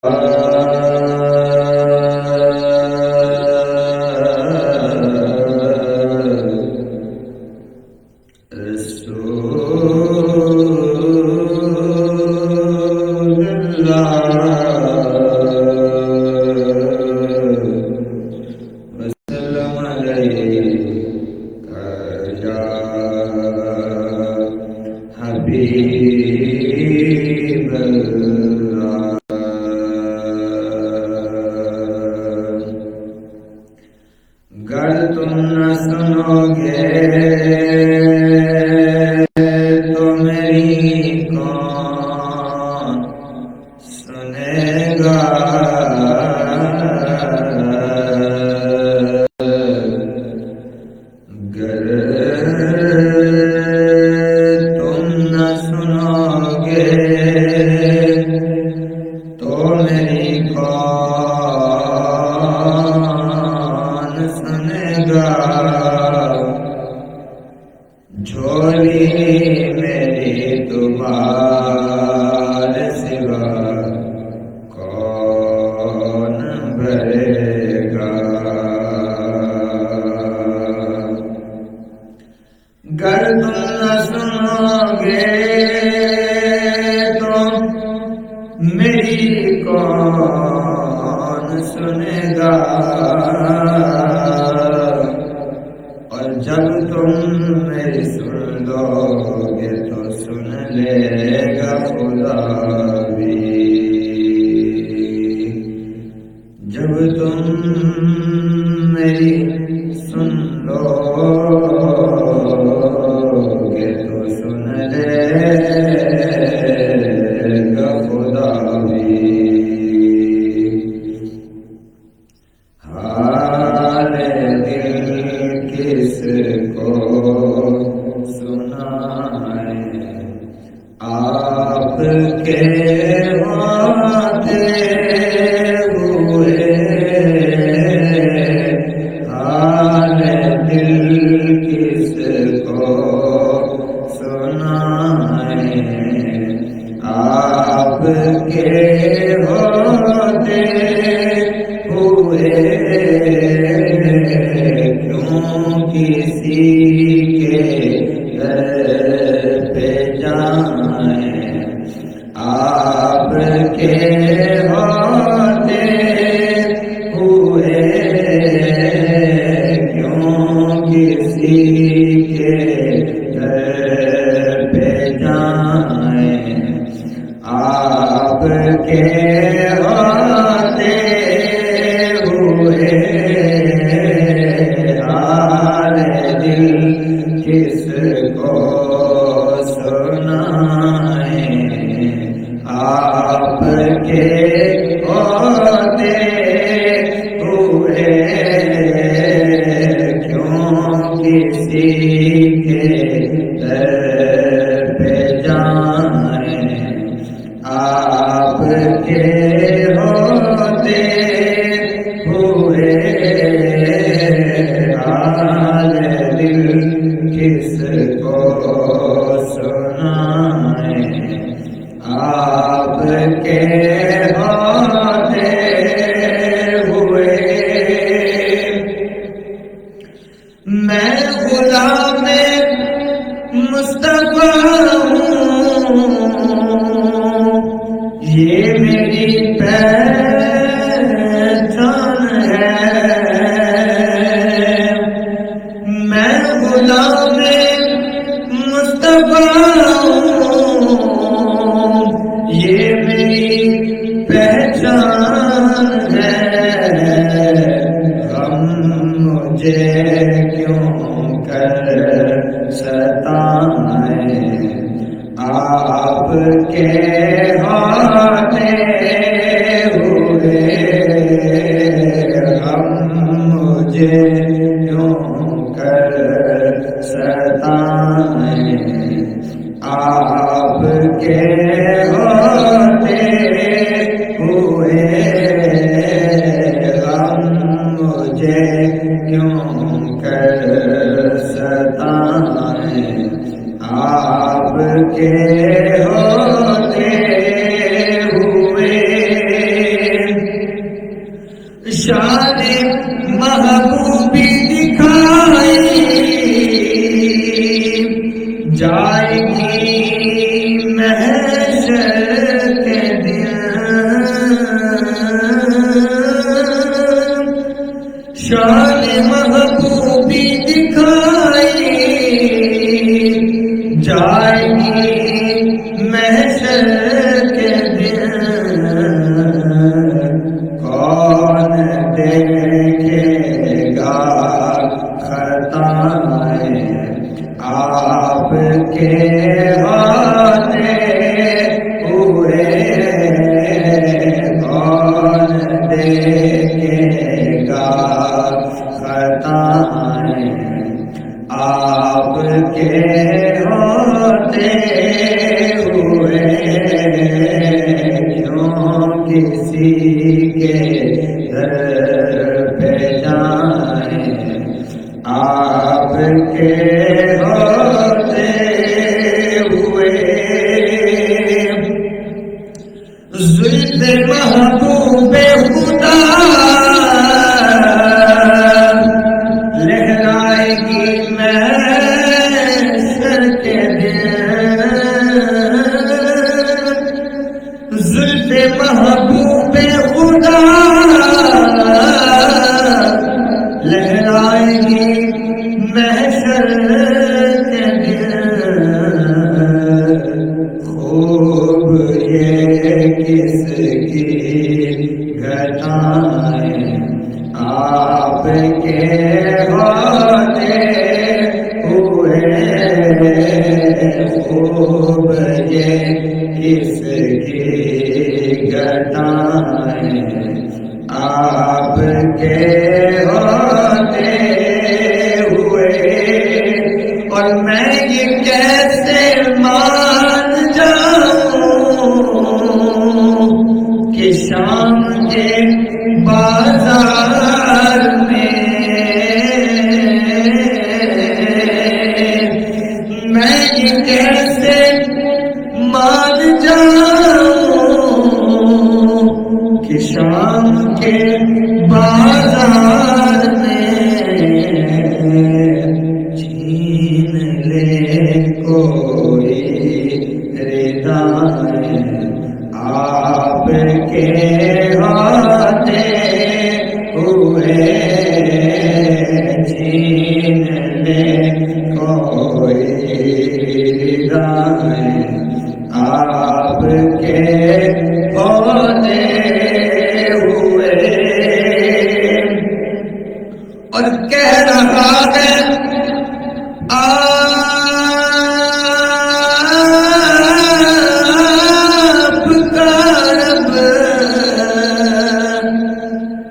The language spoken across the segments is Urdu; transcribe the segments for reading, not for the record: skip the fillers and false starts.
ہوتے ہوئے شان محبوبی دکھائی جائے گی محشر کے دن، شان محبوبی دکھائی جائے گی محشر کے دن، کون دیکھے گا خطائیں آپ کے ہوتے ہوئے، کون دیکھے گا خطائیں آپ کے ہوتے ہوئے، کیوں کسی کے در پہ جائیں آپ کے ہوتے ہوئے، زلف محبوب خدا لہرائے گی محشر کے دن، زلف محبوب خدا لہرائے گی محشر کے دن، خوب یہ کس کی گھٹائیں آپ کے ہوتے ہوئے، خوب یہ کس کی گھٹائیں آپ کے ہوتے ہوئے، اور میں یہ کیسے مان جاؤں کہ شام کے بازار میں میں یہ کیسے مان جاؤں کہ شام کے بازار میں چھین لے کوئی ردائیں آپ کے ہوتے ہوئے، چھین لے کوئی ردائیں آپ کے ہوتے ہوئے، اور کہہ رہا ہے آپ کا رب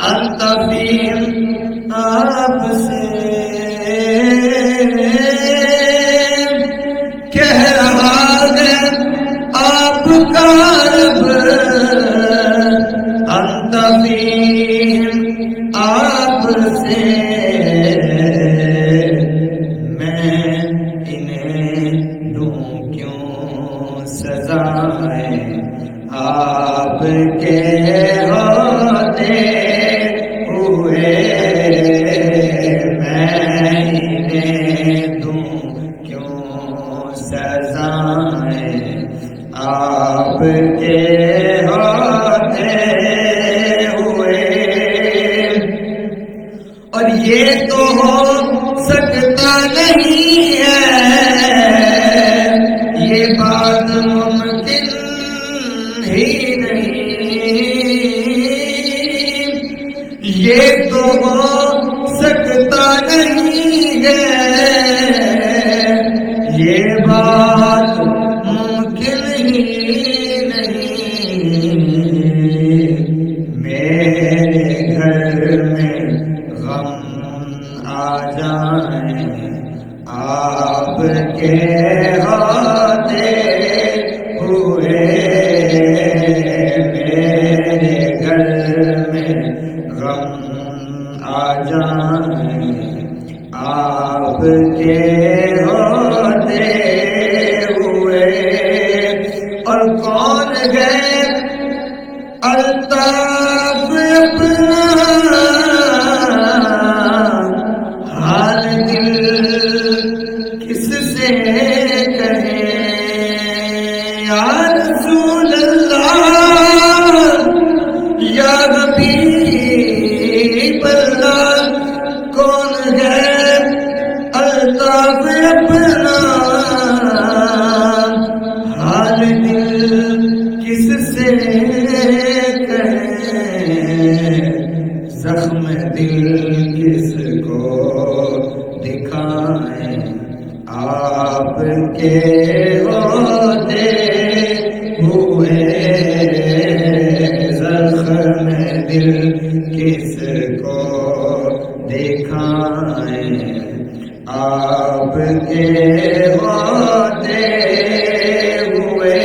انت بیم آپ سے، کہہ رہا ہے آپ کا رب انت بیم آپ سے، میں انہیں دوں کیوں سزائیں آپ کے ہوتے ہوئے، میں انہیں دوں کیوں سزائیں آپ کے ہوتے ہوئے، اور یہ تو ہو سکتا نہیں ہے، یہ بات ممکن ہی نہیں، یہ تو ہو سکتا نہیں ہے، یہ بات ممکن ہی نہیں، میرے گھر میں غم آ جائیں آپ کے ہوتے ہوئے، میرے گھر میں غم دل کس کو دکھائیں، آپ کے ہوتے ہوئے زخم دل کس کو دکھائیں، آپ کے ہوتے ہوئے،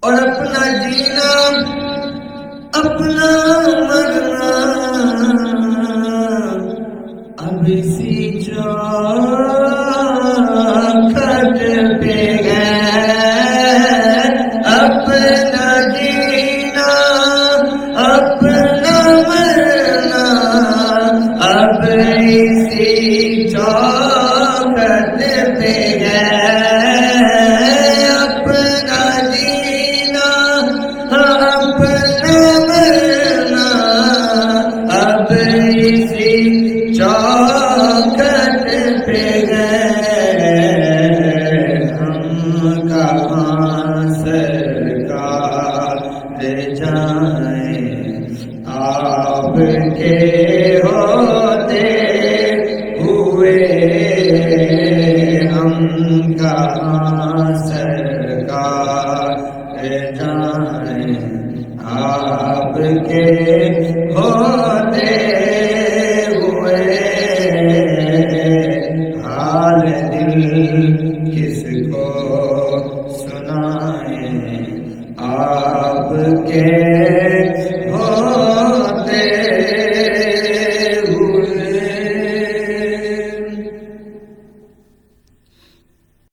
اور اپنا جینا اپنا مرنا اب اسی چوکھٹ پہ ہے، اپنا جینا اپنا مرنا اب اسی چوکھٹ پہ ہے، اپنا جینا اپنا مرنا اب اسی چوکھٹ پہ ہے، ہم کہاں سرکار جائیں، آپ کے ہوتے ہوئے ہم کہاں سرکار جائیں، آپ کے